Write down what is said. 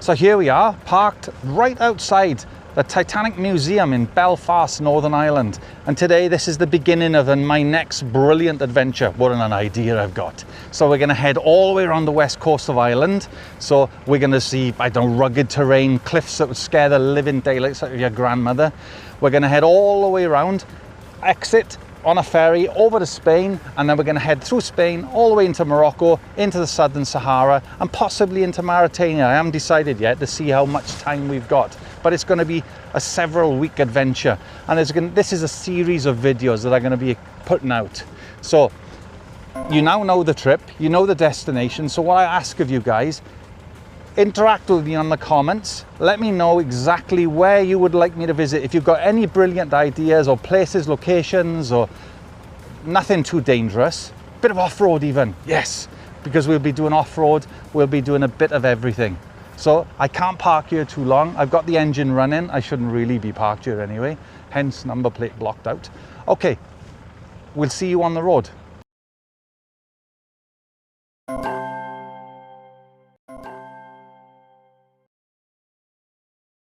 So here we are, parked right outside the Titanic Museum in Belfast, Northern Ireland. And today, this is the beginning of my next brilliant adventure. What an idea I've got. So we're gonna head all the way around the west coast of Ireland. So we're gonna see, I don't know, rugged terrain, cliffs that would scare the living daylights out of your grandmother. We're gonna head all the way around, exit on a ferry over to Spain, and then we're going to head through Spain all the way into Morocco, into the southern Sahara, and possibly into Mauritania. I haven't decided yet to see how much time we've got, but it's going to be a several-week adventure, and this is a series of videos that I'm going to be putting out. So you now know the trip, you know the destination, so what I ask of you guys, interact with me on the comments. Let me know exactly where you would like me to visit. If you've got any brilliant ideas or places, locations, or nothing too dangerous. Bit of off-road even, yes, because we'll be doing off-road, we'll be doing a bit of everything. So I can't park here too long. I've got the engine running. I shouldn't really be parked here anyway, hence number plate blocked out. Okay, we'll see you on the road.